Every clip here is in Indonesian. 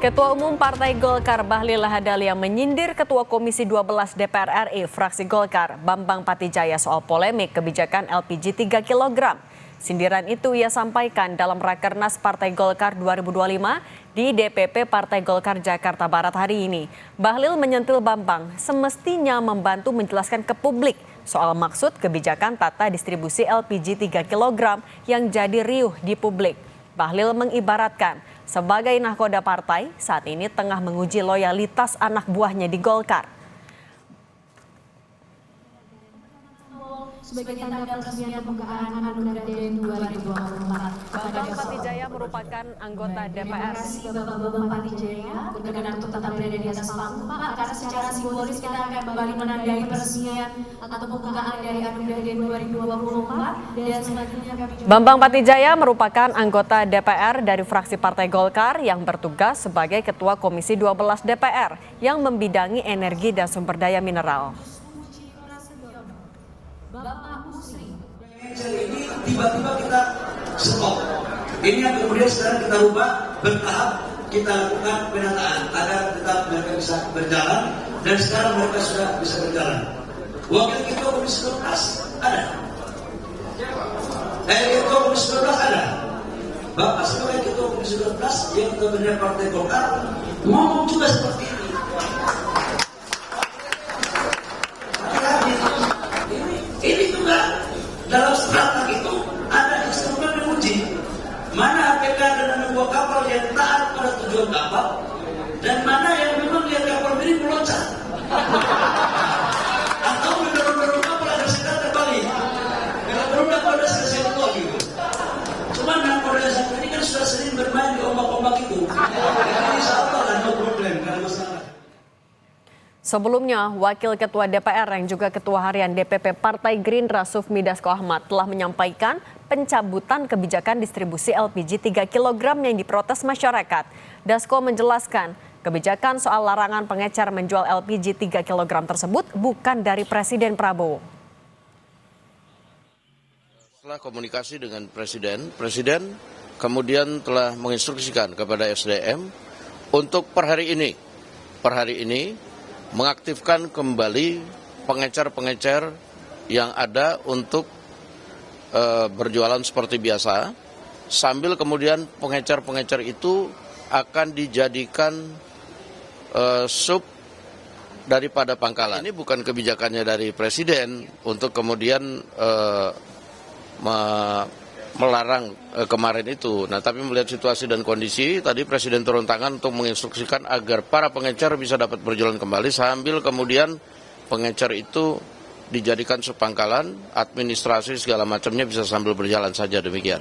Ketua Umum Partai Golkar Bahlil Lahadalia menyindir Ketua Komisi 12 DPR RI fraksi Golkar Bambang Patijaya soal polemik kebijakan LPG 3 kg. Sindiran itu ia sampaikan dalam Rakernas Partai Golkar 2025 di DPP Partai Golkar Jakarta Barat hari ini. Bahlil menyentil Bambang semestinya membantu menjelaskan ke publik soal maksud kebijakan tata distribusi LPG 3 kg yang jadi riuh di publik. Bahlil mengibaratkan sebagai nahkoda partai saat ini tengah menguji loyalitas anak buahnya di Golkar. Sebagai tanda resminya pembukaan Anugerah DN 2024. Bambang Patijaya merupakan anggota DPR. Bapak Bambang Patijaya berkenan untuk tetap berada di atas panggung, Pak, karena secara simbolis kita akan kembali menandai peresmian atau pembukaan dari Anugerah DN 2024 dan selanjutnya kami juga... Bambang Patijaya merupakan anggota DPR dari fraksi Partai Golkar yang bertugas sebagai Ketua Komisi 12 DPR yang membidangi energi dan sumber daya mineral. Bapak Musri. Ini tiba-tiba kita stop. Ini yang kemudian sekarang kita rubah bertahap, kita lakukan penataan agar tetap mereka bisa berjalan dan sekarang mereka sudah bisa berjalan. Wakil Ketua Komisi 12 ada. Ketua Komisi 12 ada. Bapak sebagai Ketua Komisi 12 yang kemudian Partai Golkar ngomong juga seperti ini. Ini juga dalam strategi itu ada instrumen menguji mana APK dan anak buah kapal yang taat pada tujuan kapal dan mana yang memang lihat kapal ini meloncat atau mendorong kapal agar segera terbalik. Kalau belum dapat ada selesai gitu. Cuman nahkoda satu ini kan sudah sering bermain di ombak-ombak itu. Jadi insya Allah kan no problem, gak ada masalah. Sebelumnya, Wakil Ketua DPR yang juga Ketua Harian DPP Partai Gerindra Sufmi Dasko Ahmad telah menyampaikan pencabutan kebijakan distribusi LPG 3 kg yang diprotes masyarakat. Dasko menjelaskan, kebijakan soal larangan pengecer menjual LPG 3 kg tersebut bukan dari Presiden Prabowo. Setelah komunikasi dengan Presiden kemudian telah menginstruksikan kepada SDM untuk per hari ini mengaktifkan kembali pengecer-pengecer yang ada untuk berjualan seperti biasa, sambil kemudian pengecer-pengecer itu akan dijadikan sub daripada pangkalan. Ini bukan kebijakannya dari Presiden untuk kemudian melarang kemarin itu. Nah, tapi melihat situasi dan kondisi, tadi Presiden turun tangan untuk menginstruksikan agar para pengecer bisa dapat berjalan kembali sambil kemudian pengecer itu dijadikan subpangkalan, administrasi segala macamnya bisa sambil berjalan saja, demikian.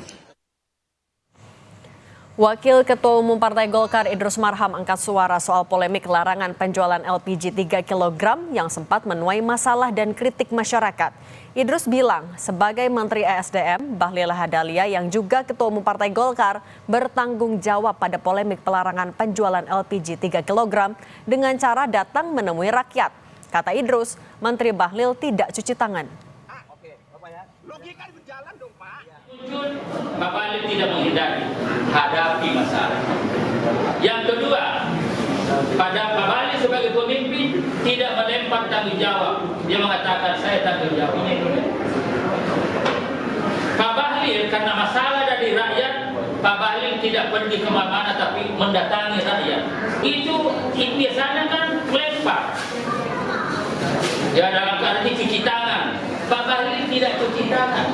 Wakil Ketua Umum Partai Golkar Idrus Marham angkat suara soal polemik larangan penjualan LPG 3 kg yang sempat menuai masalah dan kritik masyarakat. Idrus bilang sebagai Menteri ESDM, Bahlil Lahadalia yang juga Ketua Umum Partai Golkar bertanggung jawab pada polemik pelarangan penjualan LPG 3 kg dengan cara datang menemui rakyat. Kata Idrus, Menteri Bahlil tidak cuci tangan. Logika berjalan dong, Pak. Pak Bahlil tidak menghindari, hadapi masalah. Yang kedua, pada Pak Bahlil sebagai pemimpin tidak melempar tanggung jawab. Dia mengatakan saya tanggung jawab. Pak Bahlil karena masalah dari rakyat, Pak Bahlil tidak pergi kemana-mana tapi mendatangi rakyat. Itu biasanya kan melempar. Ya dalam arti cuci tangan. Pak Bahlil tidak cuci tangan.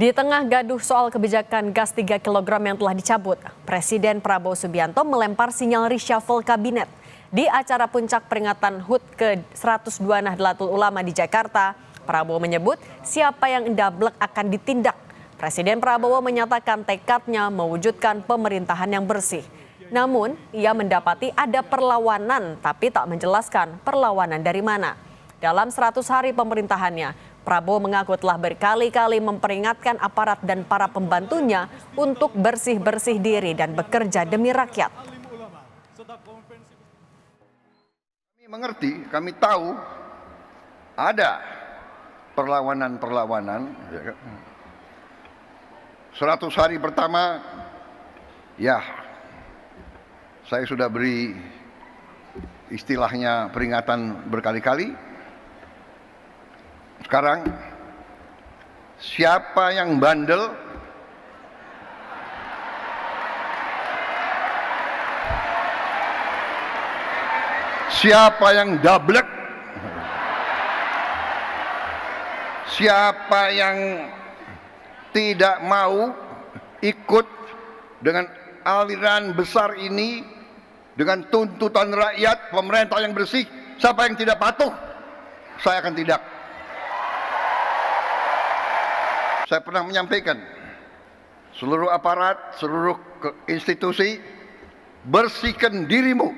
Di tengah gaduh soal kebijakan gas 3 kg yang telah dicabut, Presiden Prabowo Subianto melempar sinyal reshuffle kabinet. Di acara puncak peringatan HUT ke-102 Nahdlatul Ulama di Jakarta, Prabowo menyebut siapa yang ndablek akan ditindak. Presiden Prabowo menyatakan tekadnya mewujudkan pemerintahan yang bersih. Namun, ia mendapati ada perlawanan tapi tak menjelaskan perlawanan dari mana. Dalam 100 hari pemerintahannya, Prabowo mengaku telah berkali-kali memperingatkan aparat dan para pembantunya untuk bersih-bersih diri dan bekerja demi rakyat. Kami mengerti, kami tahu ada perlawanan-perlawanan. 100 hari pertama, ya saya sudah beri istilahnya peringatan berkali-kali. Sekarang siapa yang bandel, siapa yang dablek, siapa yang tidak mau ikut dengan aliran besar ini, dengan tuntutan rakyat, pemerintah yang bersih, siapa yang tidak patuh, saya akan tidak. Saya pernah menyampaikan, seluruh aparat, seluruh institusi, bersihkan dirimu.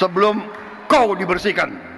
Sebelum kau dibersihkan.